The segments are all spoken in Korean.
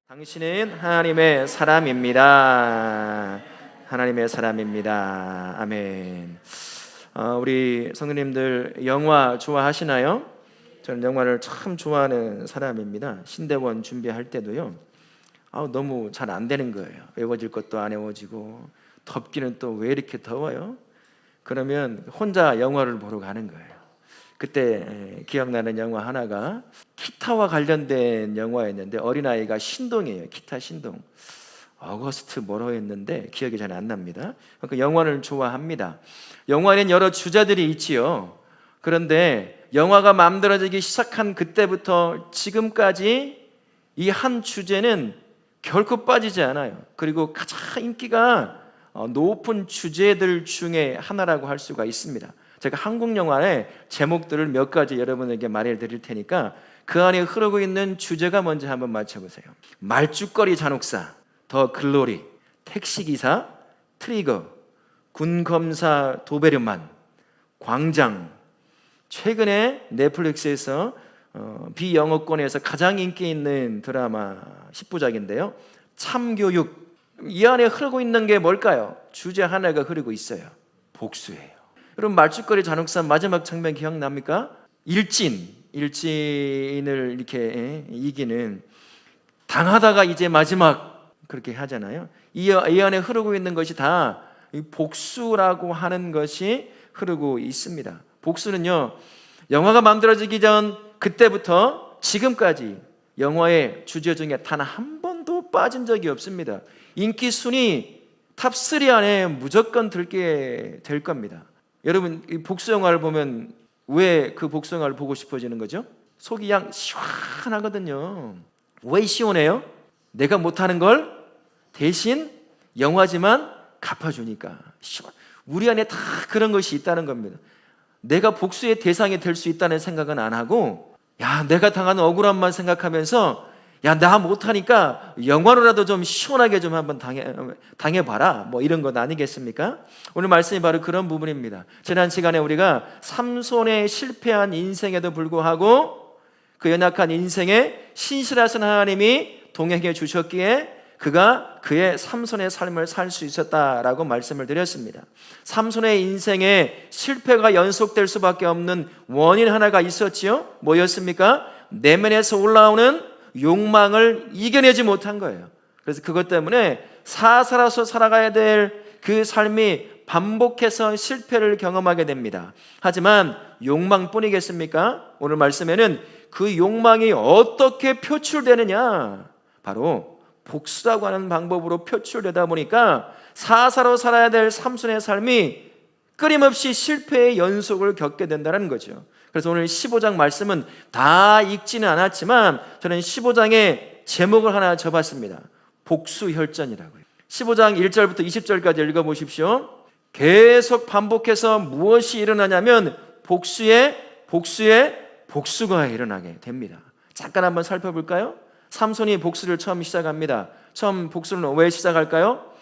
당신은 하나님의 사람입니다. 하나님의 사람입니다. 아멘. 우리 성도님들 영화 좋아하시나요? 저는 영화를 참 좋아하는 사람입니다. 신대원 준비할 때도요. 너무 잘 안 되는 거예요. 외워질 것도 안 외워지고, 덥기는 또 왜 이렇게 더워요? 그러면 혼자 영화를 보러 가는 거예요. 그때 기억나는 영화 하나가 기타와 관련된 영화였는데, 어린아이가 신동이에요. 기타 신동. 어거스트 뭐로 했는데 기억이 잘 안 납니다. 그 영화를 좋아합니다. 영화에는 여러 주제들이 있지요. 그런데 영화가 만들어지기 시작한 그때부터 지금까지 이 한 주제는 결코 빠지지 않아요. 그리고 가장 인기가 높은 주제들 중에 하나라고 할 수가 있습니다. 제가 한국 영화의 제목들을 몇 가지 여러분에게 말해 드릴 테니까 그 안에 흐르고 있는 주제가 뭔지 한번 맞춰보세요. 말죽거리 잔혹사, 더 글로리, 택시기사, 트리거, 군검사 도베르만, 광장. 최근에 넷플릭스에서 비영어권에서 가장 인기 있는 드라마 10부작인데요. 참교육. 이 안에 흐르고 있는 게 뭘까요? 주제 하나가 흐르고 있어요. 복수예요. 여러분, 말죽거리 잔혹사 마지막 장면 기억납니까? 일진을 이렇게 이기는, 당하다가 이제 마지막 그렇게 하잖아요. 이 안에 흐르고 있는 것이 다 복수라고 하는 것이 흐르고 있습니다. 복수는요, 영화가 만들어지기 전 그때부터 지금까지 영화의 주제 중에 단 한 번도 빠진 적이 없습니다. 인기 순위 탑3 안에 무조건 들게 될 겁니다. 여러분, 이 복수 영화를 보면 왜 그 복수 영화를 보고 싶어지는 거죠? 속이 양 시원하거든요. 왜 시원해요? 내가 못하는 걸 대신 영화지만 갚아주니까 시원. 우리 안에 다 그런 것이 있다는 겁니다. 내가 복수의 대상이 될 수 있다는 생각은 안 하고, 내가 당하는 억울함만 생각하면서 나 못하니까 영화로라도 좀 시원하게 좀 한번 당해봐라, 뭐 이런 것 아니겠습니까? 오늘 말씀이 바로 그런 부분입니다. 지난 시간에 우리가 삼손의 실패한 인생에도 불구하고 그 연약한 인생에 신실하신 하나님이 동행해 주셨기에 그가 그의 삼손의 삶을 살 수 있었다라고 말씀을 드렸습니다. 삼손의 인생에 실패가 연속될 수밖에 없는 원인 하나가 있었지요. 뭐였습니까? 내면에서 올라오는 욕망을 이겨내지 못한 거예요. 그래서 그것 때문에 사살아서 살아가야 될 그 삶이 반복해서 실패를 경험하게 됩니다. 하지만 욕망뿐이겠습니까? 오늘 말씀에는 그 욕망이 어떻게 표출되느냐, 바로 복수라고 하는 방법으로 표출되다 보니까 사사로 살아야 될 삼손의 삶이 끊임없이 실패의 연속을 겪게 된다는 거죠. 그래서 오늘 15장 말씀은 다 읽지는 않았지만 저는 15장의 제목을 하나 접었습니다. 복수혈전이라고요. 15장 1절부터 20절까지 읽어보십시오. 계속 반복해서 무엇이 일어나냐면 복수가 일어나게 됩니다. 잠깐 한번 살펴볼까요? 삼손이 복수를 처음 시작합니다. 처음 복수는 왜 시작할까요?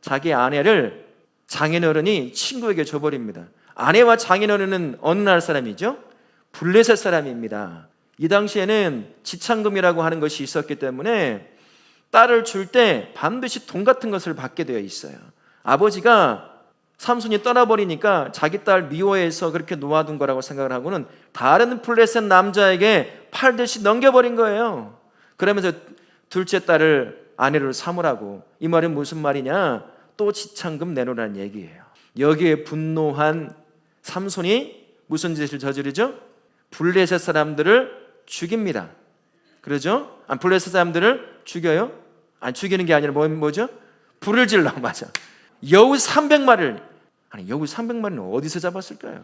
자기 아내를 장인어른이 친구에게 줘버립니다. 아내와 장인어른은 어느 나라 사람이죠? 블레셋 사람입니다. 이 당시에는 지창금이라고 하는 것이 있었기 때문에 딸을 줄 때 반드시 돈 같은 것을 받게 되어 있어요. 아버지가 삼손이 떠나버리니까 자기 딸 미워해서 그렇게 놓아둔 거라고 생각을 하고는 다른 블레셋 남자에게 팔듯이 넘겨버린 거예요. 그러면서 둘째 딸을 아내로 삼으라고. 이 말은 무슨 말이냐? 또 지창금 내놓으라는 얘기예요. 여기에 분노한 삼손이 무슨 짓을 저지르죠? 블레셋 사람들을 죽입니다. 그러죠? 블레셋 사람들을 죽여요? 죽이는 게 아니라 뭐죠? 불을 질러. 맞아. 여우 300마리를. 여우 300마리는 어디서 잡았을까요?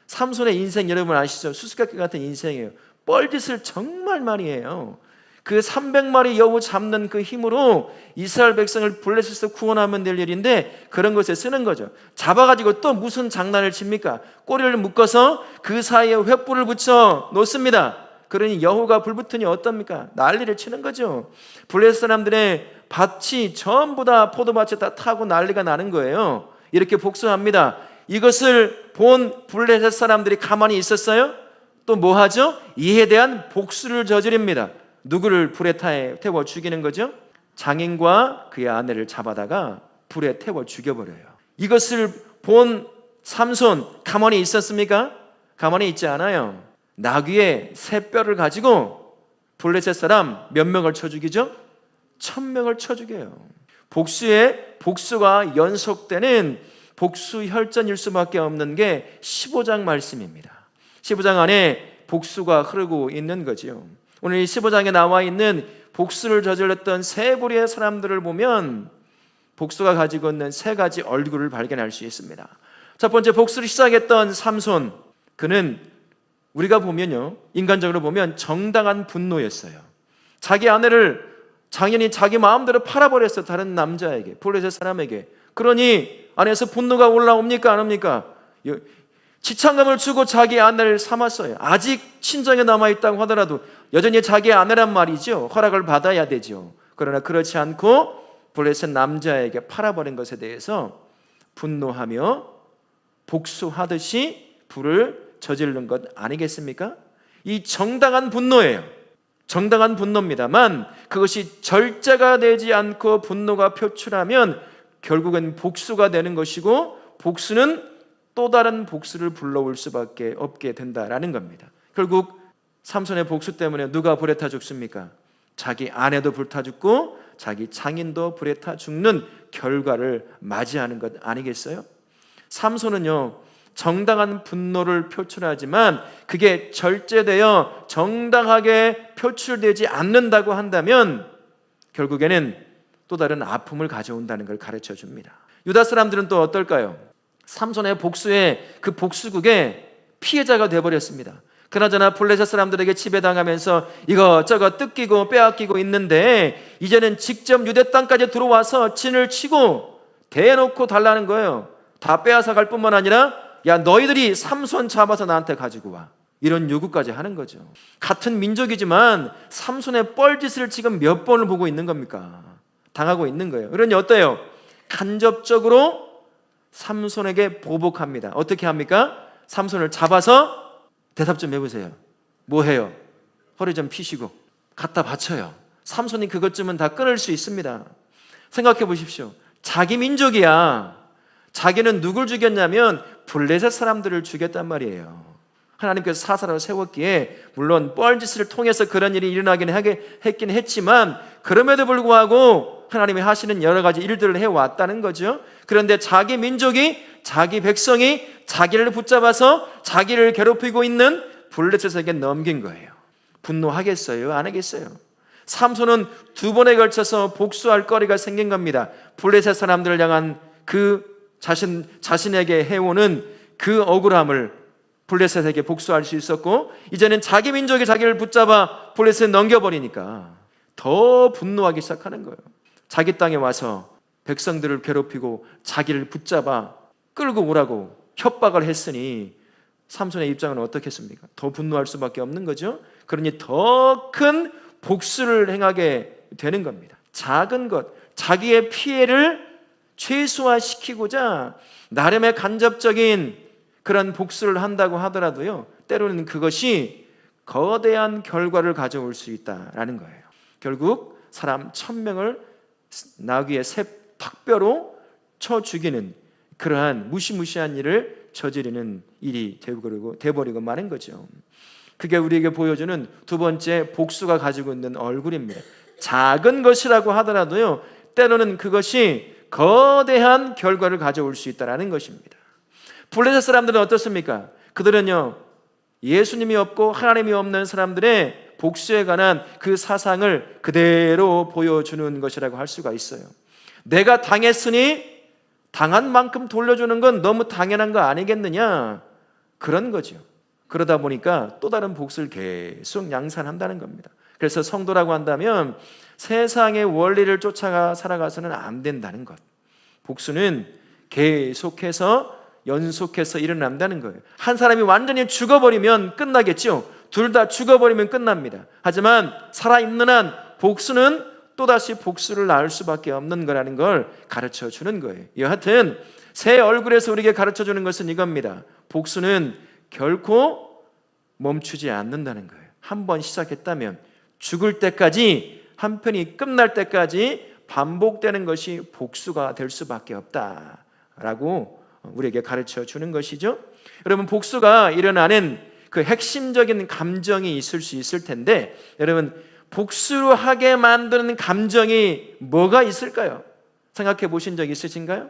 삼손의 인생 여러분 아시죠? 수수께끼 같은 인생이에요. 뻘짓을 정말 많이 해요. 그 300마리 여우 잡는 그 힘으로 이스라엘 백성을 블레셋에서 구원하면 될 일인데 그런 것에 쓰는 거죠. 잡아가지고 또 무슨 장난을 칩니까? 꼬리를 묶어서 그 사이에 횃불을 붙여 놓습니다. 그러니 여우가 불 붙으니 어떻습니까? 난리를 치는 거죠. 블레셋 사람들의 밭이 전부 다 포도밭에 다 타고 난리가 나는 거예요. 이렇게 복수합니다. 이것을 본 블레셋 사람들이 가만히 있었어요? 또 뭐 하죠? 이에 대한 복수를 저지릅니다. 누구를 불에 태워 죽이는 거죠? 장인과 그의 아내를 잡아다가 불에 태워 죽여버려요. 이것을 본 삼손 가만히 있었습니까? 가만히 있지 않아요. 나귀의 새 뼈를 가지고 블레셋 사람 몇 명을 쳐 죽이죠? 1000명을 쳐 죽여요. 복수가 연속되는 복수 혈전일 수밖에 없는 게 15장 말씀입니다. 15장 안에 복수가 흐르고 있는 거지요. 오늘 이 15장에 나와 있는 복수를 저질렀던 세 부류의 사람들을 보면 복수가 가지고 있는 세 가지 얼굴을 발견할 수 있습니다. 첫 번째, 복수를 시작했던 삼손, 그는 우리가 보면요, 인간적으로 보면 정당한 분노였어요. 자기 아내를 장인이 자기 마음대로 팔아버렸어. 다른 남자에게, 블레셋 사람에게. 그러니 안에서 분노가 올라옵니까? 안 옵니까? 지창금을 주고 자기 아내를 삼았어요. 아직 친정에 남아있다고 하더라도 여전히 자기 아내란 말이죠. 허락을 받아야 되죠. 그러나 그렇지 않고 블레셋 남자에게 팔아버린 것에 대해서 분노하며 복수하듯이 불을 저지른 것 아니겠습니까? 이 정당한 분노예요. 정당한 분노입니다만 그것이 절제가 되지 않고 분노가 표출하면 결국은 복수가 되는 것이고, 복수는 또 다른 복수를 불러올 수밖에 없게 된다라는 겁니다. 결국 삼손의 복수 때문에 누가 불에 타 죽습니까? 자기 아내도 불타 죽고 자기 장인도 불에 타 죽는 결과를 맞이하는 것 아니겠어요? 삼손은요, 정당한 분노를 표출하지만 그게 절제되어 정당하게 표출되지 않는다고 한다면 결국에는 또 다른 아픔을 가져온다는 걸 가르쳐 줍니다. 유다 사람들은 또 어떨까요? 삼손의 복수에, 그 복수국의 피해자가 되어버렸습니다. 그나저나 블레셋 사람들에게 지배당하면서 이것저것 뜯기고 빼앗기고 있는데 이제는 직접 유대 땅까지 들어와서 진을 치고 대놓고 달라는 거예요. 다 빼앗아 갈 뿐만 아니라 야, 너희들이 삼손 잡아서 나한테 가지고 와, 이런 요구까지 하는 거죠. 같은 민족이지만 삼손의 뻘짓을 지금 몇 번을 보고 있는 겁니까? 당하고 있는 거예요. 그러니 어때요? 간접적으로 삼손에게 보복합니다. 어떻게 합니까? 삼손을 잡아서 대답 좀 해보세요. 뭐 해요? 허리 좀 피시고 갖다 바쳐요. 삼손이 그것쯤은 다 끊을 수 있습니다. 생각해 보십시오. 자기 민족이야. 자기는 누굴 죽였냐면 블레셋 사람들을 죽였단 말이에요. 하나님께서 사사로 세웠기에 물론 뻘짓을 통해서 그런 일이 일어나긴 했긴 했지만 그럼에도 불구하고 하나님이 하시는 여러 가지 일들을 해왔다는 거죠. 그런데 자기 민족이, 자기 백성이 자기를 붙잡아서 자기를 괴롭히고 있는 블레셋에게 넘긴 거예요. 분노하겠어요? 안 하겠어요? 삼손은 두 번에 걸쳐서 복수할 거리가 생긴 겁니다. 블레셋 사람들을 향한 그 자신에게 해오는 그 억울함을 블레셋에게 복수할 수 있었고, 이제는 자기 민족이 자기를 붙잡아 블레셋에 넘겨버리니까 더 분노하기 시작하는 거예요. 자기 땅에 와서 백성들을 괴롭히고 자기를 붙잡아 끌고 오라고 협박을 했으니 삼손의 입장은 어떻겠습니까? 더 분노할 수밖에 없는 거죠. 그러니 더 큰 복수를 행하게 되는 겁니다. 작은 것, 자기의 피해를 최소화시키고자 나름의 간접적인 그런 복수를 한다고 하더라도요, 때로는 그것이 거대한 결과를 가져올 수 있다라는 거예요. 결국 사람 1000명을 나귀의 새 턱뼈로 쳐 죽이는 그러한 무시무시한 일을 저지르는 일이 되어버리고 마는 거죠. 그게 우리에게 보여주는 두 번째 복수가 가지고 있는 얼굴입니다. 작은 것이라고 하더라도요, 때로는 그것이 거대한 결과를 가져올 수 있다는 것입니다. 블레셋 사람들은 어떻습니까? 그들은요, 예수님이 없고 하나님이 없는 사람들의 복수에 관한 그 사상을 그대로 보여주는 것이라고 할 수가 있어요. 내가 당했으니 당한 만큼 돌려주는 건 너무 당연한 거 아니겠느냐, 그런 거죠. 그러다 보니까 또 다른 복수를 계속 양산한다는 겁니다. 그래서 성도라고 한다면 세상의 원리를 쫓아가 살아가서는 안 된다는 것. 복수는 계속해서 연속해서 일어난다는 거예요. 한 사람이 완전히 죽어버리면 끝나겠죠. 둘 다 죽어버리면 끝납니다. 하지만 살아있는 한 복수는 또다시 복수를 낳을 수밖에 없는 거라는 걸 가르쳐 주는 거예요. 여하튼 새 얼굴에서 우리에게 가르쳐 주는 것은 이겁니다. 복수는 결코 멈추지 않는다는 거예요. 한 번 시작했다면 죽을 때까지 한편이 끝날 때까지 반복되는 것이 복수가 될 수밖에 없다라고 우리에게 가르쳐 주는 것이죠. 여러분, 복수가 일어나는 그 핵심적인 감정이 있을 수 있을 텐데, 여러분, 복수로 하게 만드는 감정이 뭐가 있을까요? 생각해 보신 적 있으신가요?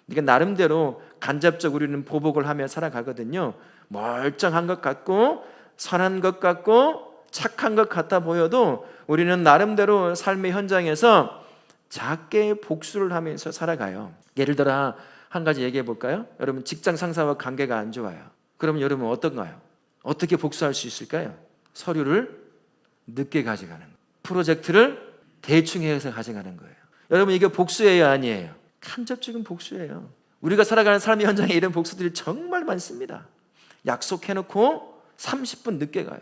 이게 나름대로 간접적으로 우리는 보복을 하며 살아가거든요. 멀쩡한 것 같고 선한 것 같고 착한 것 같아 보여도 우리는 나름대로 삶의 현장에서 작게 복수를 하면서 살아가요. 예를 들어 한 가지 얘기해 볼까요? 여러분, 직장 상사와 관계가 안 좋아요. 그럼 여러분 어떤가요? 어떻게 복수할 수 있을까요? 서류를 늦게 가져가는 거예요. 프로젝트를 대충 해서 가져가는 거예요. 여러분, 이게 복수예요, 아니에요? 간접적인 복수예요. 우리가 살아가는 삶의 현장에 이런 복수들이 정말 많습니다. 약속해놓고 30분 늦게 가요.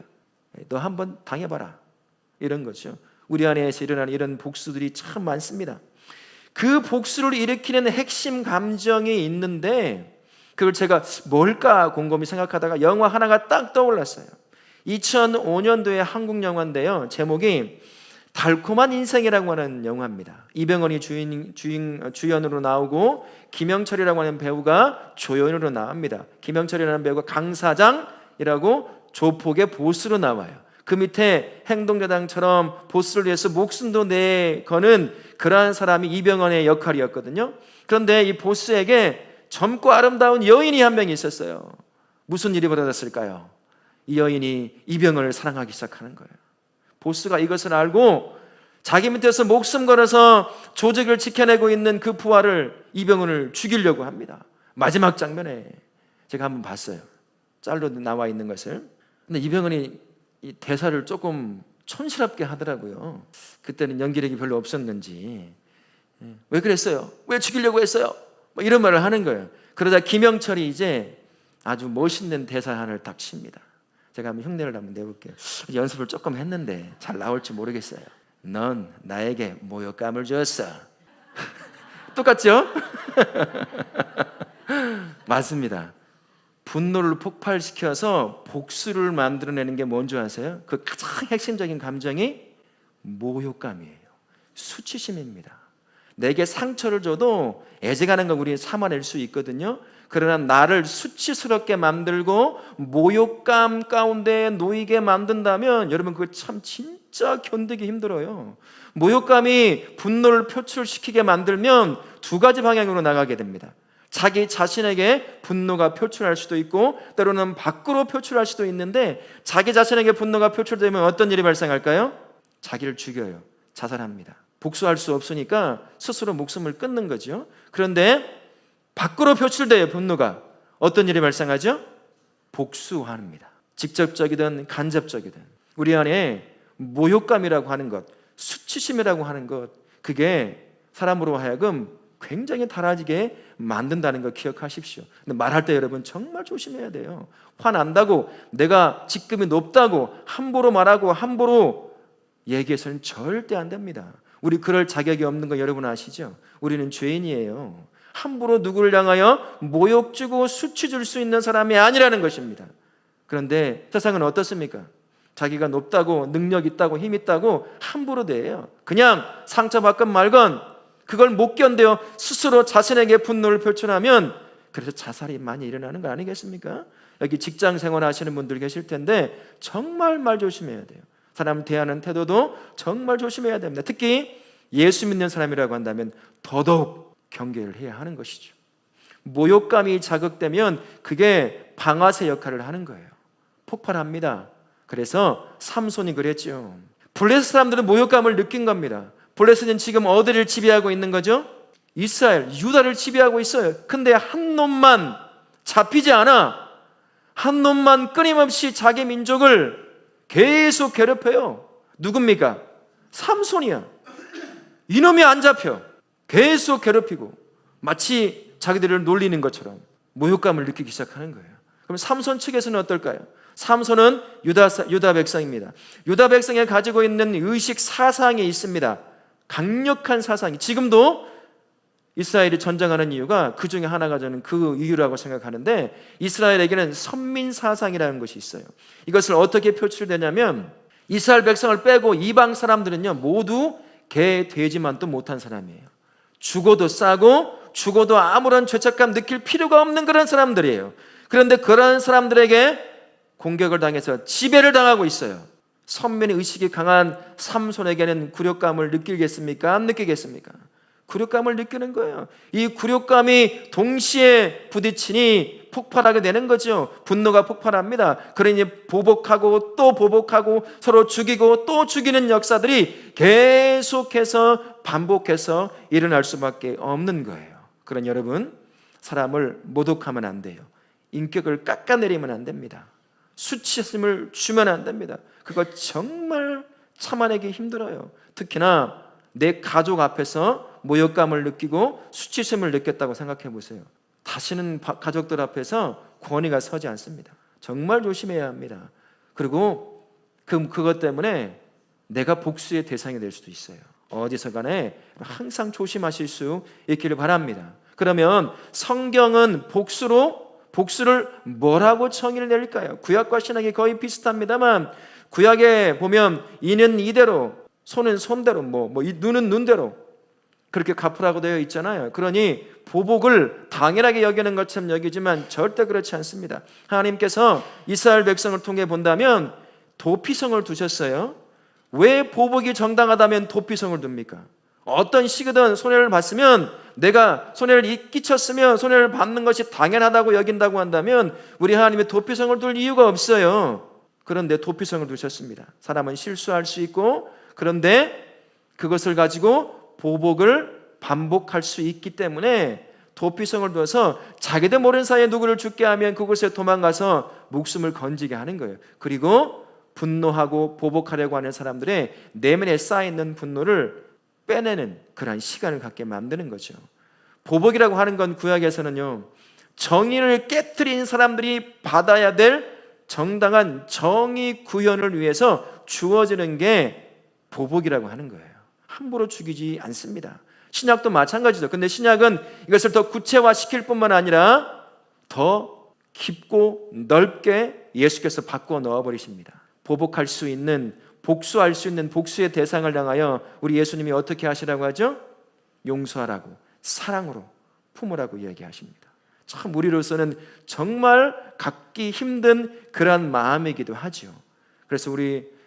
너 한번 당해봐라, 이런 거죠. 우리 안에서 일어나는 이런 복수들이 참 많습니다. 그 복수를 일으키는 핵심 감정이 있는데, 그걸 제가 뭘까 곰곰이 생각하다가 영화 하나가 딱 떠올랐어요. 2005년도의 한국 영화인데요, 제목이 달콤한 인생이라고 하는 영화입니다. 이병헌이 주연으로 나오고 김영철이라고 하는 배우가 조연으로 나옵니다. 김영철이라는 배우가 강사장이라고 조폭의 보스로 나와요. 그 밑에 행동대장처럼 보스를 위해서 목숨도 내거는 그러한 사람이 이병헌의 역할이었거든요. 그런데 이 보스에게 젊고 아름다운 여인이 한 명 있었어요. 무슨 일이 벌어졌을까요? 이 여인이 이병헌을 사랑하기 시작하는 거예요. 보스가 이것을 알고 자기 밑에서 목숨 걸어서 조직을 지켜내고 있는 그 부하를, 이병헌을 죽이려고 합니다. 마지막 장면에 제가 한번 봤어요. 짤로 나와 있는 것을. 근데 이병헌이 이 대사를 조금 촌스럽게 하더라고요. 그때는 연기력이 별로 없었는지. 왜 그랬어요? 왜 죽이려고 했어요? 뭐 이런 말을 하는 거예요. 그러자 김영철이 이제 아주 멋있는 대사 하나를 딱 칩니다. 제가 한번 흉내를 한번 내볼게요. 연습을 조금 했는데 잘 나올지 모르겠어요. 넌 나에게 모욕감을 줬어. 똑같죠? 맞습니다. 분노를 폭발시켜서 복수를 만들어내는 게 뭔지 아세요? 그 가장 핵심적인 감정이 모욕감이에요. 수치심입니다. 내게 상처를 줘도 애정하는 건 우리 참아낼 수 있거든요. 그러나 나를 수치스럽게 만들고 모욕감 가운데 놓이게 만든다면 여러분, 그거 참 진짜 견디기 힘들어요. 모욕감이 분노를 표출시키게 만들면 두 가지 방향으로 나가게 됩니다. 자기 자신에게 분노가 표출할 수도 있고 때로는 밖으로 표출할 수도 있는데, 자기 자신에게 분노가 표출되면 어떤 일이 발생할까요? 자기를 죽여요. 자살합니다. 복수할 수 없으니까 스스로 목숨을 끊는 거죠. 그런데 밖으로 표출돼요. 분노가 어떤 일이 발생하죠? 복수합니다. 직접적이든 간접적이든 우리 안에 모욕감이라고 하는 것, 수치심이라고 하는 것, 그게 사람으로 하여금 굉장히 달아지게 만든다는 거 기억하십시오. 근데 말할 때 여러분 정말 조심해야 돼요. 화난다고, 내가 직급이 높다고 함부로 말하고 함부로 얘기해서는 절대 안 됩니다. 우리 그럴 자격이 없는 거 여러분 아시죠? 우리는 죄인이에요. 함부로 누구를 향하여 모욕 주고 수치 줄 수 있는 사람이 아니라는 것입니다. 그런데 세상은 어떻습니까? 자기가 높다고, 능력 있다고, 힘 있다고 함부로 대해요. 그냥 상처받건 말건 그걸 못 견뎌요. 스스로 자신에게 분노를 표출하면, 그래서 자살이 많이 일어나는 거 아니겠습니까? 여기 직장 생활 하시는 분들 계실 텐데 정말 말 조심해야 돼요. 사람 대하는 태도도 정말 조심해야 됩니다. 특히 예수 믿는 사람이라고 한다면 더더욱 경계를 해야 하는 것이죠. 모욕감이 자극되면 그게 방아쇠 역할을 하는 거예요. 폭발합니다. 그래서 삼손이 그랬죠. 블레셋 사람들은 모욕감을 느낀 겁니다. 블레셋은 지금 어디를 지배하고 있는 거죠? 이스라엘, 유다를 지배하고 있어요. 근데 한 놈만 잡히지 않아. 한 놈만 끊임없이 자기 민족을 계속 괴롭혀요. 누굽니까? 삼손이야. 이놈이 안 잡혀. 계속 괴롭히고 마치 자기들을 놀리는 것처럼 모욕감을 느끼기 시작하는 거예요. 그럼 삼손 측에서는 어떨까요? 삼손은 유다 백성입니다. 유다 백성이 가지고 있는 의식 사상이 있습니다. 강력한 사상이, 지금도 이스라엘이 전쟁하는 이유가 그 중에 하나가 저는 그 이유라고 생각하는데, 이스라엘에게는 선민 사상이라는 것이 있어요. 이것을 어떻게 표출되냐면 이스라엘 백성을 빼고 이방 사람들은요 모두 개, 돼지만도 못한 사람이에요. 죽어도 싸고 죽어도 아무런 죄책감 느낄 필요가 없는 그런 사람들이에요. 그런데 그런 사람들에게 공격을 당해서 지배를 당하고 있어요. 선민의 의식이 강한 삼손에게는 굴욕감을 느끼겠습니까? 안 느끼겠습니까? 굴욕감을 느끼는 거예요. 이 굴욕감이 동시에 부딪히니 폭발하게 되는 거죠. 분노가 폭발합니다. 그러니 보복하고 또 보복하고 서로 죽이고 또 죽이는 역사들이 계속해서 반복해서 일어날 수밖에 없는 거예요. 그러니 여러분, 사람을 모독하면 안 돼요. 인격을 깎아내리면 안 됩니다. 수치심을 주면 안 됩니다. 그거 정말 참아내기 힘들어요. 특히나 내 가족 앞에서 모욕감을 느끼고 수치심을 느꼈다고 생각해 보세요. 다시는 가족들 앞에서 권위가 서지 않습니다. 정말 조심해야 합니다. 그리고 그것 때문에 내가 복수의 대상이 될 수도 있어요. 어디서 간에 항상 조심하실 수 있기를 바랍니다. 그러면 성경은 복수를 뭐라고 정의를 내릴까요? 구약과 신약이 거의 비슷합니다만 구약에 보면 이는 이대로, 손은 손대로, 눈은 눈대로 그렇게 갚으라고 되어 있잖아요. 그러니 보복을 당연하게 여기는 것처럼 여기지만 절대 그렇지 않습니다. 하나님께서 이스라엘 백성을 통해 본다면 도피성을 두셨어요. 왜 보복이 정당하다면 도피성을 둡니까? 어떤 시기든 손해를 봤으면, 내가 손해를 끼쳤으면 손해를 받는 것이 당연하다고 여긴다고 한다면 우리 하나님의 도피성을 둘 이유가 없어요. 그런데 도피성을 두셨습니다. 사람은 실수할 수 있고, 그런데 그것을 가지고 보복을 반복할 수 있기 때문에 도피성을 두어서 자기도 모르는 사이에 누구를 죽게 하면 그곳에 도망가서 목숨을 건지게 하는 거예요. 그리고 분노하고 보복하려고 하는 사람들의 내면에 쌓여있는 분노를 빼내는 그러한 시간을 갖게 만드는 거죠. 보복이라고 하는 건 구약에서는요, 정의를 깨트린 사람들이 받아야 될 정당한 정의 구현을 위해서 주어지는 게 보복이라고 하는 거예요. 함부로 죽이지 않습니다. 신약도 마찬가지죠. 근데 신약은 이것을 더 구체화시킬 뿐만 아니라 더 깊고 넓게 예수께서 바꾸어 넣어버리십니다. 보복할 수 있는, 복수할 수 있는 복수의 대상을 향하여 우리 예수님이 어떻게 하시라고 하죠? 용서하라고, 사랑으로 품으라고 이야기하십니다. 참 우리로서는 정말 갖기 힘든 그러한 마음이기도 하죠.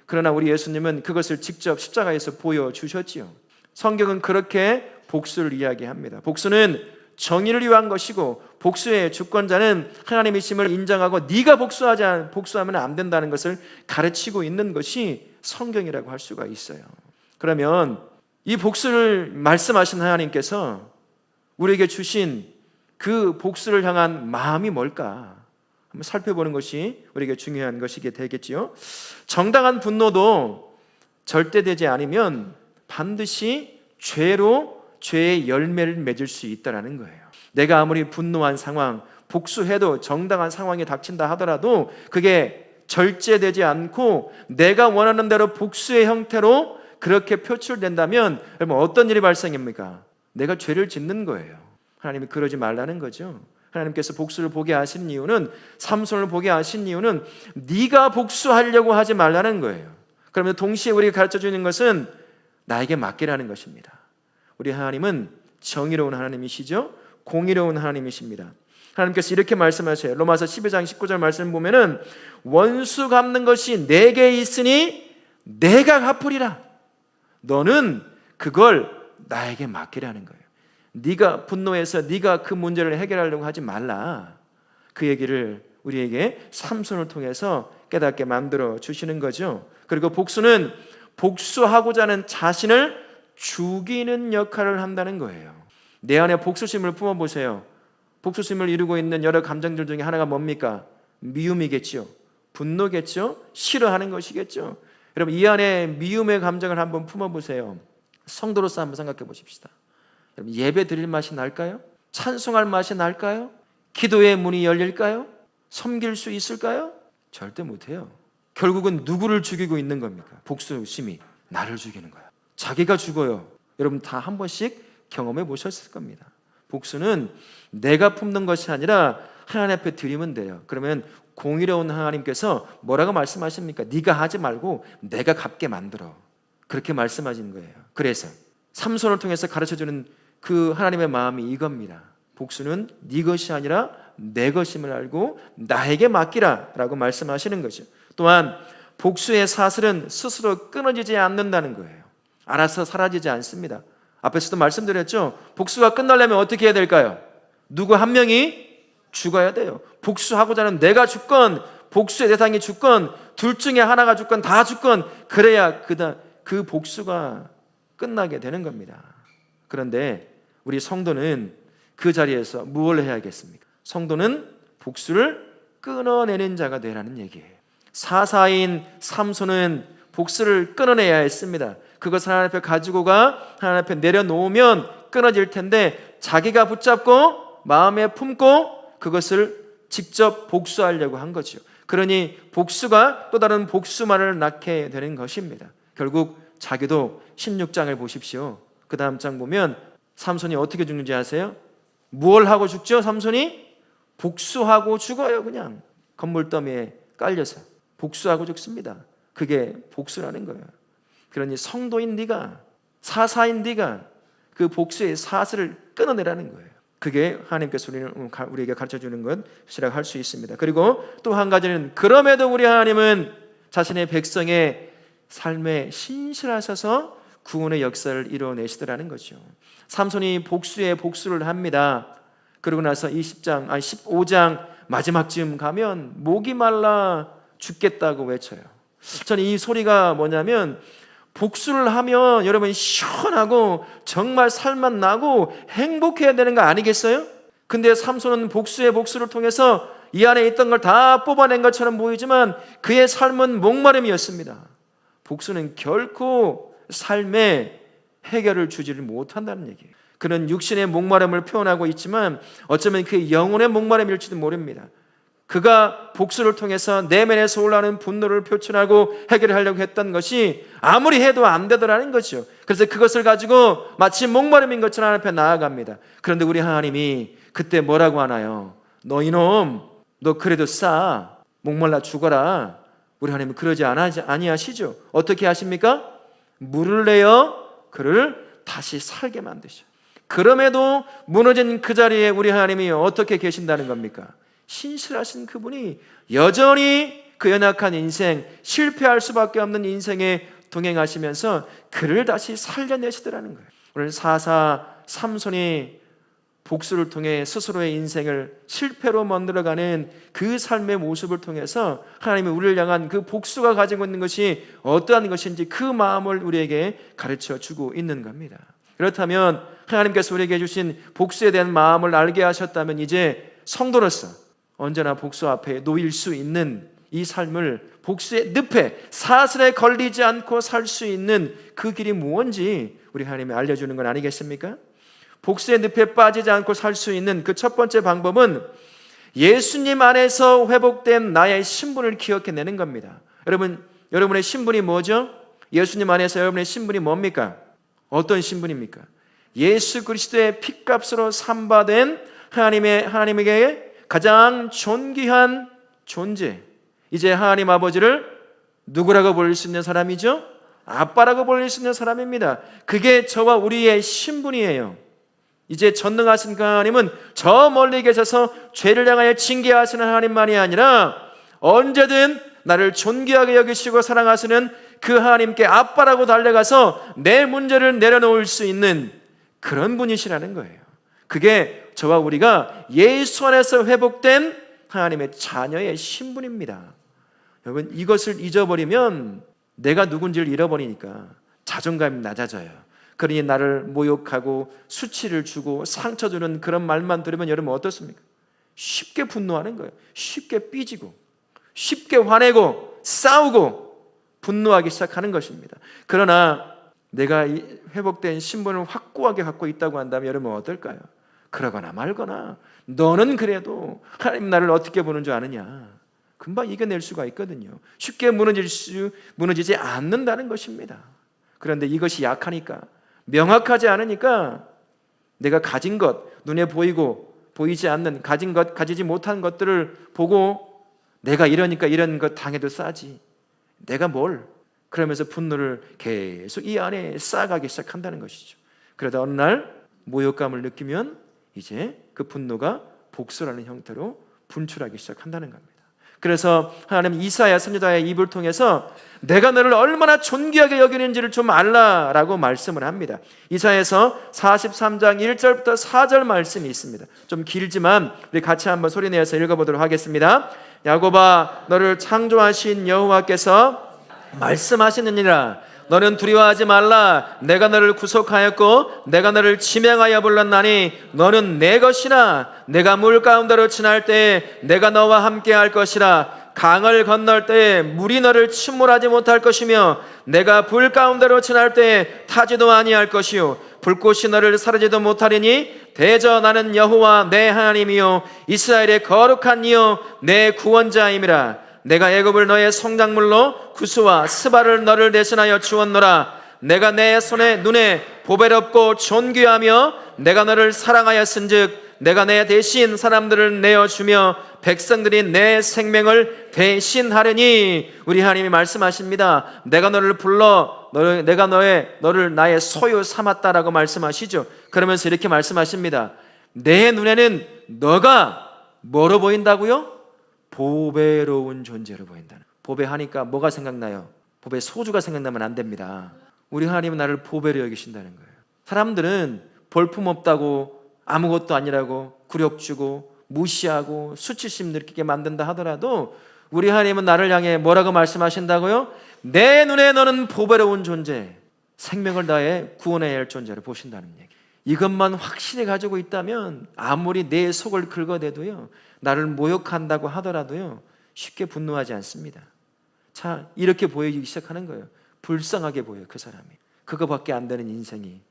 그러나 우리 예수님은 그것을 직접 십자가에서 보여주셨지요. 성경은 그렇게 복수를 이야기합니다. 복수는 정의를 위한 것이고 복수의 주권자는 하나님이심을 인정하고 네가 복수하면 안 된다는 것을 가르치고 있는 것이 성경이라고 할 수가 있어요. 그러면 이 복수를 말씀하신 하나님께서 우리에게 주신 그 복수를 향한 마음이 뭘까? 한번 살펴보는 것이 우리에게 중요한 것이게 되겠지요. 정당한 분노도 절대되지 않으면 반드시 죄의 열매를 맺을 수 있다는 거예요. 내가 아무리 분노한 상황, 복수해도 정당한 상황이 닥친다 하더라도 그게 절제되지 않고 내가 원하는 대로 복수의 형태로 그렇게 표출된다면 어떤 일이 발생합니까? 내가 죄를 짓는 거예요. 하나님이 그러지 말라는 거죠. 하나님께서 복수를 보게 하신 이유는, 삼손을 보게 하신 이유는 네가 복수하려고 하지 말라는 거예요. 그러면 동시에 우리가 가르쳐주는 것은 나에게 맡기라는 것입니다. 우리 하나님은 정의로운 하나님이시죠. 공의로운 하나님이십니다. 하나님께서 이렇게 말씀하셔요. 로마서 12장 19절 말씀 보면은 원수 갚는 것이 내게 있으니 내가 갚으리라. 너는 그걸 나에게 맡기라는 거예요. 네가 분노해서 네가 그 문제를 해결하려고 하지 말라. 그 얘기를 우리에게 삼손을 통해서 깨닫게 만들어 주시는 거죠. 그리고 복수는 복수하고자 하는 자신을 죽이는 역할을 한다는 거예요. 내 안에 복수심을 품어보세요. 복수심을 이루고 있는 여러 감정들 중에 하나가 뭡니까? 미움이겠죠. 분노겠죠. 싫어하는 것이겠죠. 여러분, 이 안에 미움의 감정을 한번 품어보세요. 성도로서 한번 생각해 보십시다. 여러분, 예배 드릴 맛이 날까요? 찬송할 맛이 날까요? 기도의 문이 열릴까요? 섬길 수 있을까요? 절대 못해요. 결국은 누구를 죽이고 있는 겁니까? 복수심이 나를 죽이는 거야. 자기가 죽어요. 여러분 다 한 번씩 경험해 보셨을 겁니다. 복수는 내가 품는 것이 아니라 하나님 앞에 드리면 돼요. 그러면 공의로운 하나님께서 뭐라고 말씀하십니까? 네가 하지 말고 내가 갚게 만들어. 그렇게 말씀하시는 거예요. 그래서 삼손을 통해서 가르쳐주는 그 하나님의 마음이 이겁니다. 복수는 네 것이 아니라 내 것임을 알고 나에게 맡기라 라고 말씀하시는 거죠. 또한 복수의 사슬은 스스로 끊어지지 않는다는 거예요. 알아서 사라지지 않습니다. 앞에서도 말씀드렸죠. 복수가 끝나려면 어떻게 해야 될까요? 누구 한 명이 죽어야 돼요. 복수하고자 하는 내가 죽건 복수의 대상이 죽건 둘 중에 하나가 죽건 다 죽건 그래야 그 복수가 끝나게 되는 겁니다. 그런데 우리 성도는 그 자리에서 무엇을 해야겠습니까? 성도는 복수를 끊어내는 자가 되라는 얘기예요. 사사인 삼손은 복수를 끊어내야 했습니다. 그것을 하나님 앞에 가지고 하나님 앞에 내려놓으면 끊어질 텐데 자기가 붙잡고 마음에 품고 그것을 직접 복수하려고 한 거죠. 그러니 복수가 또 다른 복수만을 낳게 되는 것입니다. 결국 자기도 16장을 보십시오. 그 다음 장 보면 삼손이 어떻게 죽는지 아세요? 무엇을 하고 죽죠? 삼손이 복수하고 죽어요. 그냥 건물더미에 깔려서 복수하고 죽습니다. 그게 복수라는 거예요. 그러니 성도인 네가, 사사인 네가 그 복수의 사슬을 끊어내라는 거예요. 그게 하나님께서 우리에게 가르쳐주는 것이라고 할 수 있습니다. 그리고 또 한 가지는 그럼에도 우리 하나님은 자신의 백성의 삶에 신실하셔서 구원의 역사를 이루어내시더라는 거죠. 삼손이 복수에 복수를 합니다. 그러고 나서 15장 마지막쯤 가면 목이 말라 죽겠다고 외쳐요. 저는 이 소리가 뭐냐면 복수를 하면 여러분 시원하고 정말 살맛 나고 행복해야 되는 거 아니겠어요? 근데 삼손은 복수의 복수를 통해서 이 안에 있던 걸 다 뽑아낸 것처럼 보이지만 그의 삶은 목마름이었습니다. 복수는 결코 삶에 해결을 주지를 못한다는 얘기예요. 그는 육신의 목마름을 표현하고 있지만 어쩌면 그의 영혼의 목마름일지도 모릅니다. 그가 복수를 통해서 내면에서 올라오는 분노를 표출하고 해결하려고 했던 것이 아무리 해도 안 되더라는 거죠. 그래서 그것을 가지고 마치 목마름인 것처럼 하나님 앞에 나아갑니다. 그런데 우리 하나님이 그때 뭐라고 하나요? 너 이놈, 너 그래도 싸, 목말라 죽어라. 우리 하나님은 그러지 아니하시죠. 어떻게 하십니까? 물을 내어 그를 다시 살게 만드셔. 그럼에도 무너진 그 자리에 우리 하나님이 어떻게 계신다는 겁니까? 신실하신 그분이 여전히 그 연약한 인생, 실패할 수밖에 없는 인생에 동행하시면서 그를 다시 살려내시더라는 거예요. 오늘 삼손이 복수를 통해 스스로의 인생을 실패로 만들어가는 그 삶의 모습을 통해서 하나님이 우리를 향한 그 복수가 가지고 있는 것이 어떠한 것인지 그 마음을 우리에게 가르쳐 주고 있는 겁니다. 그렇다면 하나님께서 우리에게 주신 복수에 대한 마음을 알게 하셨다면 이제 성도로서 언제나 복수 앞에 놓일 수 있는 이 삶을 복수의 늪에 사슬에 걸리지 않고 살 수 있는 그 길이 무엇인지 우리 하나님이 알려주는 건 아니겠습니까? 복수의 늪에 빠지지 않고 살 수 있는 그 첫 번째 방법은 예수님 안에서 회복된 나의 신분을 기억해내는 겁니다. 여러분의 신분이 뭐죠? 예수님 안에서 여러분의 신분이 뭡니까? 어떤 신분입니까? 예수 그리스도의 피값으로 삼바된 하나님에게 가장 존귀한 존재. 이제 하나님 아버지를 누구라고 불릴 수 있는 사람이죠? 아빠라고 불릴 수 있는 사람입니다. 그게 저와 우리의 신분이에요. 이제 전능하신 그 하나님은 저 멀리 계셔서 죄를 향하여 징계하시는 하나님만이 아니라 언제든 나를 존귀하게 여기시고 사랑하시는 그 하나님께 아빠라고 달려가서 내 문제를 내려놓을 수 있는 그런 분이시라는 거예요. 그게 저와 우리가 예수 안에서 회복된 하나님의 자녀의 신분입니다. 여러분, 이것을 잊어버리면 내가 누군지를 잃어버리니까 자존감이 낮아져요. 그러니 나를 모욕하고 수치를 주고 상처 주는 그런 말만 들으면 여러분 어떻습니까? 쉽게 분노하는 거예요. 쉽게 삐지고 쉽게 화내고 싸우고 분노하기 시작하는 것입니다. 그러나 내가 이 회복된 신분을 확고하게 갖고 있다고 한다면 여러분 어떨까요? 그러거나 말거나 너는 그래도 하나님 나를 어떻게 보는 줄 아느냐, 금방 이겨낼 수가 있거든요. 쉽게 무너지지 않는다는 것입니다. 그런데 이것이 약하니까, 명확하지 않으니까 내가 가진 것, 눈에 보이고 보이지 않는 가진 것, 가지지 못한 것들을 보고 내가 이러니까 이런 거 당해도 싸지. 내가 뭘? 그러면서 분노를 계속 이 안에 쌓아가기 시작한다는 것이죠. 그러다 어느 날 모욕감을 느끼면 이제 그 분노가 복수라는 형태로 분출하기 시작한다는 겁니다. 그래서 하나님 이사야 선지자의 입을 통해서 내가 너를 얼마나 존귀하게 여기는지를 좀 알라라고 말씀을 합니다. 이사야에서 43장 1절부터 4절 말씀이 있습니다. 좀 길지만 우리 같이 한번 소리내어서 읽어보도록 하겠습니다. 야곱아, 너를 창조하신 여호와께서 말씀하시느니라. 너는 두려워하지 말라. 내가 너를 구속하였고 내가 너를 지명하여 불렀나니 너는 내 것이라. 내가 물 가운데로 지날 때에 내가 너와 함께 할 것이라. 강을 건널 때에 물이 너를 침몰하지 못할 것이며 내가 불 가운데로 지날 때에 타지도 아니할 것이요 불꽃이 너를 사르지도 못하리니 대저 나는 여호와 내 하나님이요 이스라엘의 거룩한 이요 내 구원자임이라. 내가 애굽을 너의 성장물로 구스와 스바를 너를 대신하여 주었노라. 내가 내 손에 눈에 보배롭고 존귀하며 내가 너를 사랑하였은즉 내가 내 대신 사람들을 내어주며 백성들이 내 생명을 대신하려니. 우리 하나님이 말씀하십니다. 내가 너를 불러 내가 너를 나의 소유 삼았다라고 말씀하시죠. 그러면서 이렇게 말씀하십니다. 내 눈에는 너가 뭐로 보인다고요? 보배로운 존재로 보인다는. 보배하니까 뭐가 생각나요? 보배 소주가 생각나면 안 됩니다. 우리 하나님은 나를 보배로 여기신다는 거예요. 사람들은 볼품없다고 아무것도 아니라고 굴욕주고 무시하고 수치심 느끼게 만든다 하더라도 우리 하나님은 나를 향해 뭐라고 말씀하신다고요? 내 눈에 너는 보배로운 존재, 생명을 다해 구원해야 할 존재로 보신다는 얘기. 이것만 확실히 가지고 있다면 아무리 내 속을 긁어대도요, 나를 모욕한다고 하더라도요 쉽게 분노하지 않습니다. 자, 이렇게 보이기 시작하는 거예요. 불쌍하게 보여요. 그 사람이. 그거밖에 안 되는 인생이.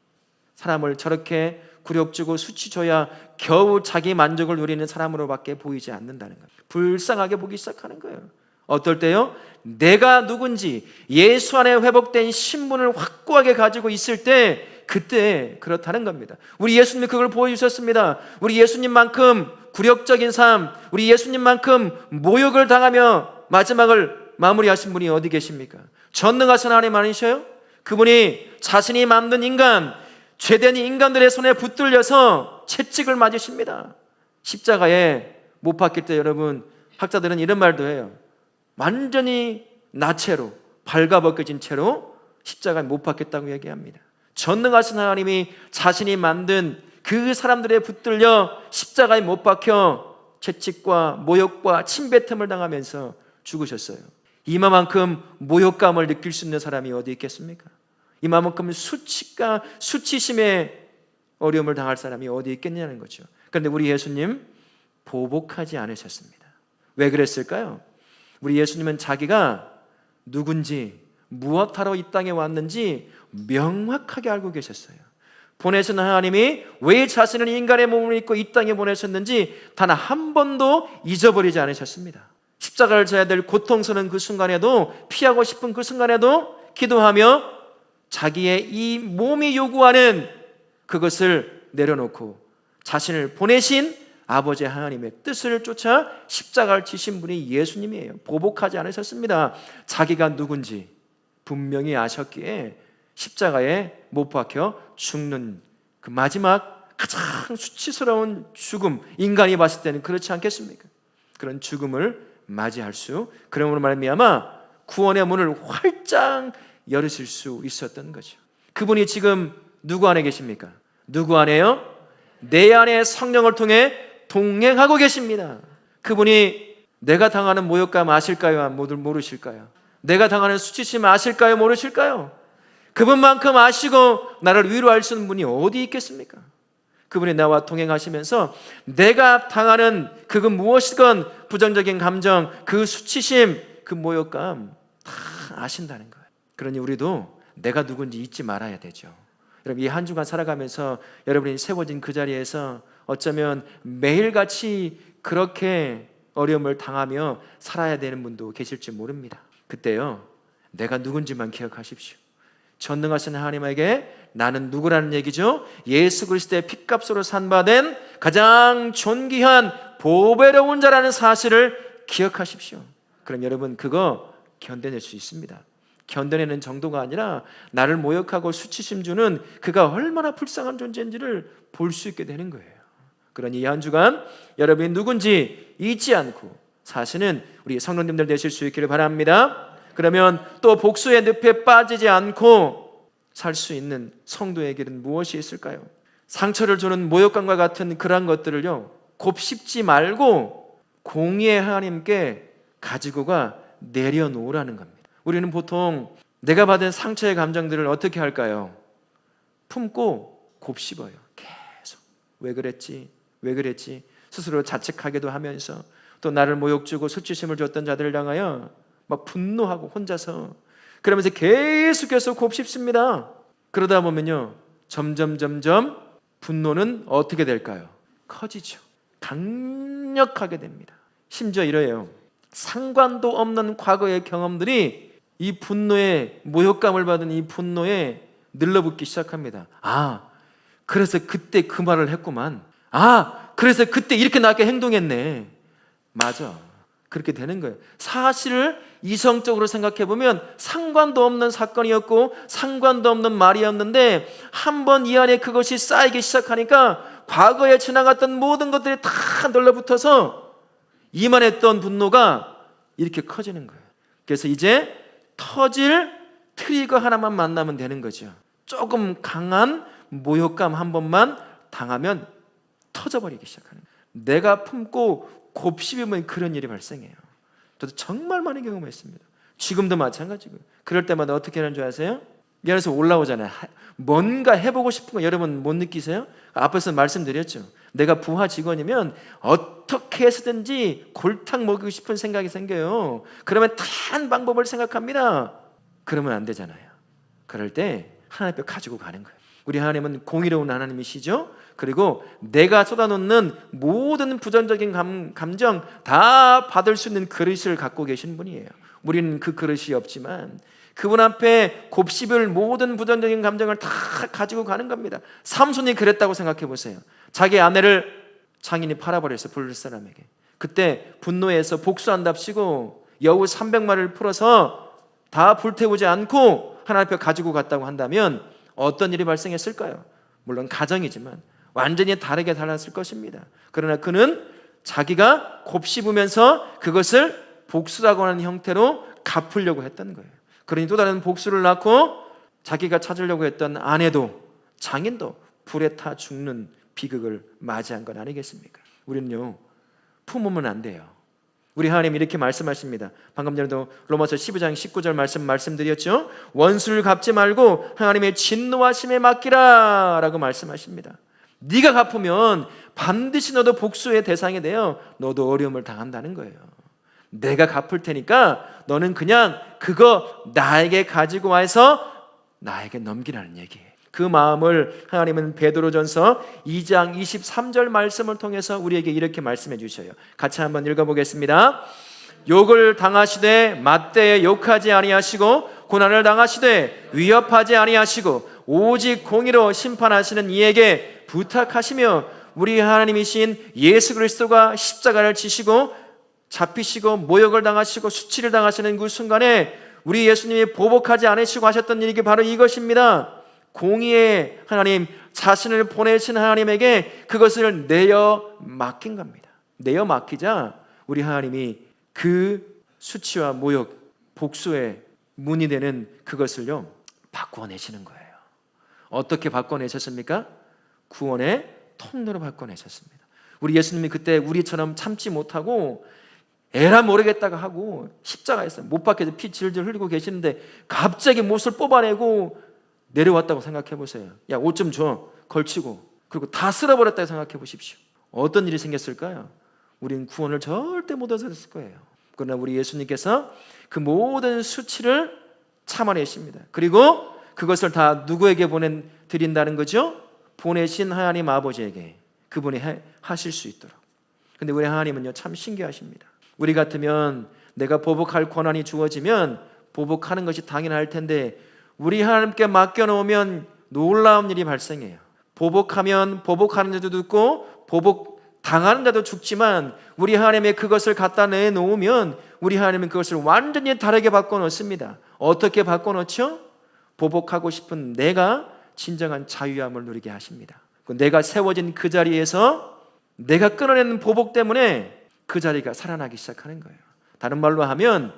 사람을 저렇게 굴욕주고 수치줘야 겨우 자기 만족을 누리는 사람으로밖에 보이지 않는다는 거예요. 불쌍하게 보기 시작하는 거예요. 어떨 때요? 내가 누군지 예수 안에 회복된 신분을 확고하게 가지고 있을 때 그때 그렇다는 겁니다. 우리 예수님이 그걸 보여주셨습니다. 우리 예수님만큼 굴욕적인 삶, 우리 예수님만큼 모욕을 당하며 마지막을 마무리하신 분이 어디 계십니까? 전능하신 하나님 아니셔요? 그분이 자신이 만든 인간, 죄된 인간들의 손에 붙들려서 채찍을 맞으십니다. 십자가에 못 박힐 때 여러분, 학자들은 이런 말도 해요. 완전히 나체로, 발가벗겨진 채로 십자가에 못 박혔다고 얘기합니다. 전능하신 하나님이 자신이 만든 그 사람들에 붙들려 십자가에 못 박혀 채찍과 모욕과 침뱉음을 당하면서 죽으셨어요. 이만큼 모욕감을 느낄 수 있는 사람이 어디 있겠습니까? 이만큼 수치심에 어려움을 당할 사람이 어디 있겠냐는 거죠. 그런데 우리 예수님 보복하지 않으셨습니다. 왜 그랬을까요? 우리 예수님은 자기가 누군지 무엇하러 이 땅에 왔는지 명확하게 알고 계셨어요. 보내신 하나님이 왜 자신을 인간의 몸을 입고 이 땅에 보내셨는지 단 한 번도 잊어버리지 않으셨습니다. 십자가를 져야 될 고통스러운 그 순간에도, 피하고 싶은 그 순간에도 기도하며 자기의 이 몸이 요구하는 그것을 내려놓고 자신을 보내신 아버지 하나님의 뜻을 쫓아 십자가를 지신 분이 예수님이에요. 보복하지 않으셨습니다. 자기가 누군지 분명히 아셨기에 십자가에 못 박혀 죽는 그 마지막 가장 수치스러운 죽음, 인간이 봤을 때는 그렇지 않겠습니까? 그런 죽음을 맞이할 수, 그러므로 말미암아 구원의 문을 활짝 열으실 수 있었던 거죠. 그분이 지금 누구 안에 계십니까? 누구 안에요? 내 안에 성령을 통해 동행하고 계십니다. 그분이 내가 당하는 모욕감 아실까요? 모르실까요? 내가 당하는 수치심 아실까요? 모르실까요? 그분만큼 아시고 나를 위로할 수 있는 분이 어디 있겠습니까? 그분이 나와 동행하시면서 내가 당하는 그건 무엇이건 부정적인 감정, 그 수치심, 그 모욕감 다 아신다는 거예요. 그러니 우리도 내가 누군지 잊지 말아야 되죠. 여러분, 이 한 주간 살아가면서 여러분이 세워진 그 자리에서 어쩌면 매일같이 그렇게 어려움을 당하며 살아야 되는 분도 계실지 모릅니다. 그때요, 내가 누군지만 기억하십시오. 전능하신 하나님에게 나는 누구라는 얘기죠? 예수 그리스도의 핏값으로 산바된 가장 존귀한 보배로운 자라는 사실을 기억하십시오. 그럼 여러분 그거 견뎌낼 수 있습니다. 견뎌내는 정도가 아니라 나를 모욕하고 수치심 주는 그가 얼마나 불쌍한 존재인지를 볼 수 있게 되는 거예요. 그러니 이 한 주간 여러분이 누군지 잊지 않고 사실은 우리 성도님들 되실 수 있기를 바랍니다. 그러면 또 복수의 늪에 빠지지 않고 살 수 있는 성도의 길은 무엇이 있을까요? 상처를 주는 모욕감과 같은 그러한 것들을요, 곱씹지 말고 공의의 하나님께 가지고가 내려놓으라는 겁니다. 우리는 보통 내가 받은 상처의 감정들을 어떻게 할까요? 품고 곱씹어요. 계속 왜 그랬지? 왜 그랬지? 스스로 자책하기도 하면서 또 나를 모욕주고 수치심을 줬던 자들을 향하여 막 분노하고 혼자서 그러면서 계속해서 곱씹습니다. 그러다 보면요, 점점 분노는 어떻게 될까요? 커지죠. 강력하게 됩니다. 심지어 이래요. 상관도 없는 과거의 경험들이 이 분노에, 모욕감을 받은 이 분노에 늘러붙기 시작합니다. 아, 그래서 그때 그 말을 했구만. 아, 그래서 그때 이렇게 나게 행동했네. 맞아. 그렇게 되는 거예요. 사실을 이성적으로 생각해 보면 상관도 없는 사건이었고 상관도 없는 말이었는데 한번 이 안에 그것이 쌓이기 시작하니까 과거에 지나갔던 모든 것들이 다 늘러붙어서 이만했던 분노가 이렇게 커지는 거예요. 그래서 이제 터질 트리거 하나만 만나면 되는 거죠. 조금 강한 모욕감 한 번만 당하면 터져버리기 시작하는 거예요. 내가 품고 곱씹으면 그런 일이 발생해요. 저도 정말 많은 경험을 했습니다. 지금도 마찬가지고요. 그럴 때마다 어떻게 하는 줄 아세요? 여기서 올라오잖아요. 뭔가 해보고 싶은 거 여러분 못 느끼세요? 앞에서 말씀드렸죠. 내가 부하 직원이면 어떻게 해서든지 골탕 먹이고 싶은 생각이 생겨요. 그러면 다양한 방법을 생각합니다. 그러면 안 되잖아요. 그럴 때 하나님 앞에 가지고 가는 거예요. 우리 하나님은 공의로운 하나님이시죠. 그리고 내가 쏟아놓는 모든 부정적인 감정 다 받을 수 있는 그릇을 갖고 계신 분이에요. 우리는 그 그릇이 없지만 그분 앞에 곱씹을 모든 부정적인 감정을 다 가지고 가는 겁니다. 삼손이 그랬다고 생각해 보세요. 자기 아내를 장인이 팔아버렸어요. 불릴 사람에게. 그때 분노해서 복수한답시고 여우 300마리를 풀어서 다 불태우지 않고 하나님 앞에 가지고 갔다고 한다면 어떤 일이 발생했을까요? 물론 가정이지만 완전히 다르게 달랐을 것입니다. 그러나 그는 자기가 곱씹으면서 그것을 복수라고 하는 형태로 갚으려고 했던 거예요. 그러니 또 다른 복수를 낳고 자기가 찾으려고 했던 아내도 장인도 불에 타 죽는 비극을 맞이한 건 아니겠습니까? 우리는요, 품으면 안 돼요. 우리 하나님 이렇게 말씀하십니다. 방금 전에도 로마서 12장 19절 말씀드렸죠. 원수를 갚지 말고 하나님의 진노하심에 맡기라 라고 말씀하십니다. 네가 갚으면 반드시 너도 복수의 대상이 되어 너도 어려움을 당한다는 거예요. 내가 갚을 테니까 너는 그냥 그거 나에게 가지고 와서 나에게 넘기라는 얘기예요. 그 마음을 하나님은 베드로전서 2장 23절 말씀을 통해서 우리에게 이렇게 말씀해 주셔요. 같이 한번 읽어보겠습니다. 욕을 당하시되 맞대에 욕하지 아니하시고 고난을 당하시되 위협하지 아니하시고 오직 공의로 심판하시는 이에게 부탁하시며 우리 하나님이신 예수 그리스도가 십자가를 지시고 잡히시고 모욕을 당하시고 수치를 당하시는 그 순간에 우리 예수님이 보복하지 않으시고 하셨던 일이 바로 이것입니다. 공의의 하나님, 자신을 보내신 하나님에게 그것을 내어 맡긴 겁니다. 내어 맡기자 우리 하나님이 그 수치와 모욕, 복수의 문이 되는 그것을요 바꿔내시는 거예요. 어떻게 바꿔내셨습니까? 구원의 통로로 바꿔내셨습니다. 우리 예수님이 그때 우리처럼 참지 못하고 에라 모르겠다가 하고 십자가에서 못 박혀서 피 질질 흘리고 계시는데 갑자기 못을 뽑아내고 내려왔다고 생각해 보세요. 야, 옷 좀 줘. 걸치고. 그리고 다 쓸어버렸다고 생각해 보십시오. 어떤 일이 생겼을까요? 우리는 구원을 절대 못 얻었을 거예요. 그러나 우리 예수님께서 그 모든 수치를 참아내십니다. 그리고 그것을 다 누구에게 보내드린다는 거죠? 보내신 하나님 아버지에게 그분이 하실 수 있도록. 근데 우리 하나님은요 참 신기하십니다. 우리 같으면 내가 보복할 권한이 주어지면 보복하는 것이 당연할 텐데 우리 하나님께 맡겨놓으면 놀라운 일이 발생해요. 보복하면 보복하는 자도 있고 보복 당하는 자도 죽지만 우리 하나님의 그것을 갖다 내놓으면 우리 하나님은 그것을 완전히 다르게 바꿔놓습니다. 어떻게 바꿔놓죠? 보복하고 싶은 내가 진정한 자유함을 누리게 하십니다. 내가 세워진 그 자리에서 내가 끊어내는 보복 때문에 그 자리가 살아나기 시작하는 거예요. 다른 말로 하면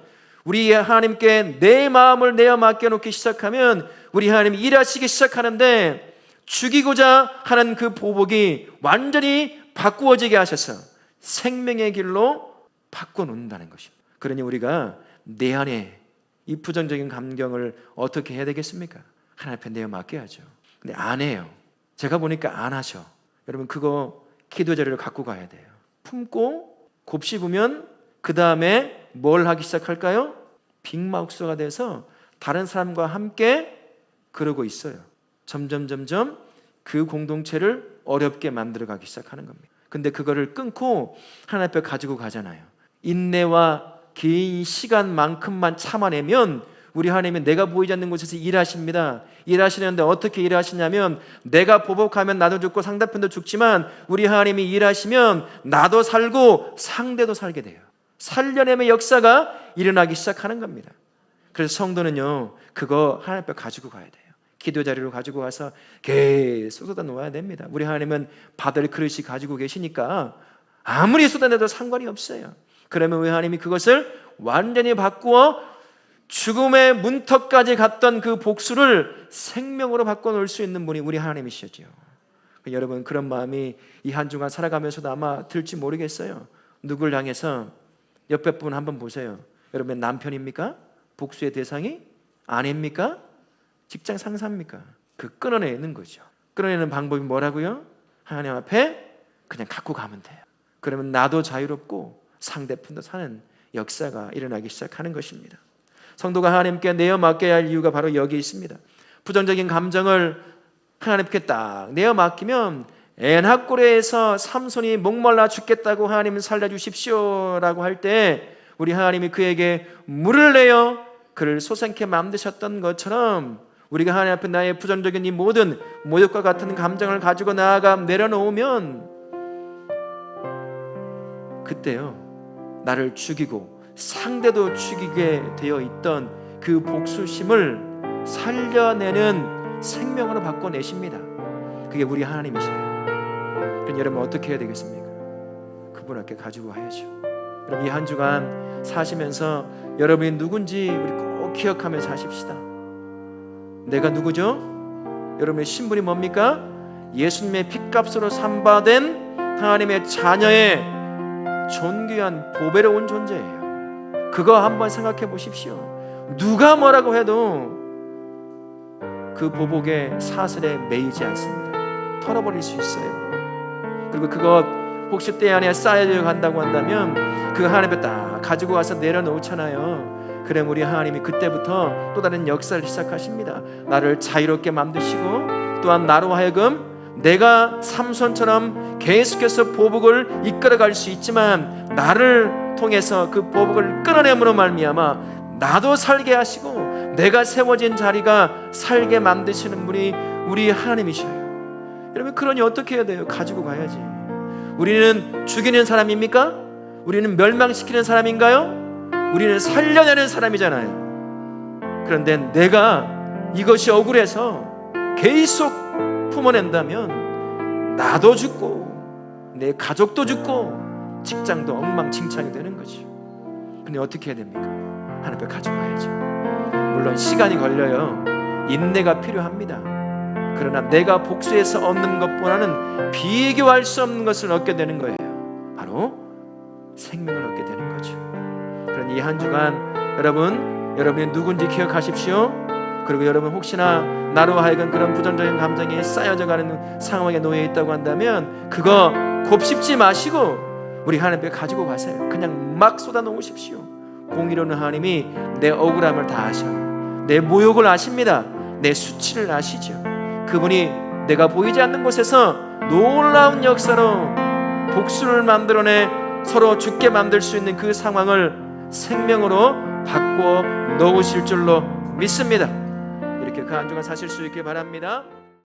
우리 하나님께 내 마음을 내어 맡겨놓기 시작하면 우리 하나님이 일하시기 시작하는데 죽이고자 하는 그 보복이 완전히 바꾸어지게 하셔서 생명의 길로 바꿔놓는다는 것입니다. 그러니 우리가 내 안에 이 부정적인 감정을 어떻게 해야 되겠습니까? 하나님 앞에 내어 맡겨야죠. 근데 안 해요. 제가 보니까 안 하셔. 여러분 그거 기도 자리를 갖고 가야 돼요. 품고 곱씹으면 그 다음에 뭘 하기 시작할까요? 빅마우스가 돼서 다른 사람과 함께 그러고 있어요. 점점 그 공동체를 어렵게 만들어가기 시작하는 겁니다. 근데 그거를 끊고 하나님 앞에 가지고 가잖아요. 인내와 긴 시간만큼만 참아내면 우리 하나님은 내가 보이지 않는 곳에서 일하십니다. 일하시는데 어떻게 일하시냐면 내가 보복하면 나도 죽고 상대편도 죽지만 우리 하나님이 일하시면 나도 살고 상대도 살게 돼요. 살려냄의 역사가 일어나기 시작하는 겁니다. 그래서 성도는요 그거 하나님 앞에 가지고 가야 돼요. 기도 자리로 가지고 가서 계속 쏟아 놓아야 됩니다. 우리 하나님은 받을 그릇이 가지고 계시니까 아무리 쏟아내도 상관이 없어요. 그러면 우리 하나님이 그것을 완전히 바꾸어 죽음의 문턱까지 갔던 그 복수를 생명으로 바꿔놓을 수 있는 분이 우리 하나님이시죠. 여러분 그런 마음이 이 한 주간 살아가면서도 아마 들지 모르겠어요. 누굴 향해서 옆에 분 한번 보세요. 여러분 남편입니까? 복수의 대상이? 아내입니까? 직장 상사입니까? 그 끊어내는 거죠. 끊어내는 방법이 뭐라고요? 하나님 앞에 그냥 갖고 가면 돼요. 그러면 나도 자유롭고 상대편도 사는 역사가 일어나기 시작하는 것입니다. 성도가 하나님께 내어 맡겨야 할 이유가 바로 여기 있습니다. 부정적인 감정을 하나님께 딱 내어 맡기면 엔하골에서 삼손이 목말라 죽겠다고 하나님 살려주십시오라고 할 때 우리 하나님이 그에게 물을 내어 그를 솟아게 만드셨던 것처럼 우리가 하나님 앞에 나의 부정적인 이 모든 모욕과 같은 감정을 가지고 나아가 내려놓으면 그때요 나를 죽이고 상대도 죽이게 되어 있던 그 복수심을 살려내는 생명으로 바꿔내십니다. 그게 우리 하나님이시네요. 그럼 여러분 어떻게 해야 되겠습니까? 그분 앞에 가지고 와야죠. 여러분 이 한 주간 사시면서 여러분이 누군지 우리 꼭 기억하면서 사십시다. 내가 누구죠? 여러분의 신분이 뭡니까? 예수님의 핏값으로 삼바된 하나님의 자녀의 존귀한 보배로운 존재예요. 그거 한번 생각해 보십시오. 누가 뭐라고 해도 그 보복의 사슬에 매이지 않습니다. 털어버릴 수 있어요. 그리고 그것 혹시 때 안에 쌓여져 간다고 한다면 그 하나님 앞에 딱 가지고 와서 내려놓잖아요. 그럼 우리 하나님이 그때부터 또 다른 역사를 시작하십니다. 나를 자유롭게 만드시고 또한 나로 하여금 내가 삼손처럼 계속해서 보복을 이끌어갈 수 있지만 나를 통해서 그 보복을 끊어냄으로 말미암아 나도 살게 하시고 내가 세워진 자리가 살게 만드시는 분이 우리 하나님이셔요. 여러분 그러니 어떻게 해야 돼요? 가지고 가야지. 우리는 죽이는 사람입니까? 우리는 멸망시키는 사람인가요? 우리는 살려내는 사람이잖아요. 그런데 내가 이것이 억울해서 계속 품어낸다면 나도 죽고 내 가족도 죽고 직장도 엉망진창이 되는 거죠. 근데 어떻게 해야 됩니까? 하나님 앞에 가져가야죠. 물론 시간이 걸려요. 인내가 필요합니다. 그러나 내가 복수해서 얻는 것보다는 비교할 수 없는 것을 얻게 되는 거예요. 바로 생명을 얻게 되는 거죠. 그러니 이 한 주간 여러분이 누군지 기억하십시오. 그리고 여러분 혹시나 나로 하여금 그런 부정적인 감정이 쌓여져 가는 상황에 놓여 있다고 한다면 그거 곱씹지 마시고 우리 하나님께 가지고 가세요. 그냥 막 쏟아 놓으십시오. 공의로운 하나님이 내 억울함을 다 아셔요. 내 모욕을 아십니다. 내 수치를 아시죠. 그분이 내가 보이지 않는 곳에서 놀라운 역사로 복수를 만들어내 서로 죽게 만들 수 있는 그 상황을 생명으로 바꿔 놓으실 줄로 믿습니다. 이렇게 그 한 주간 사실 수 있게 바랍니다.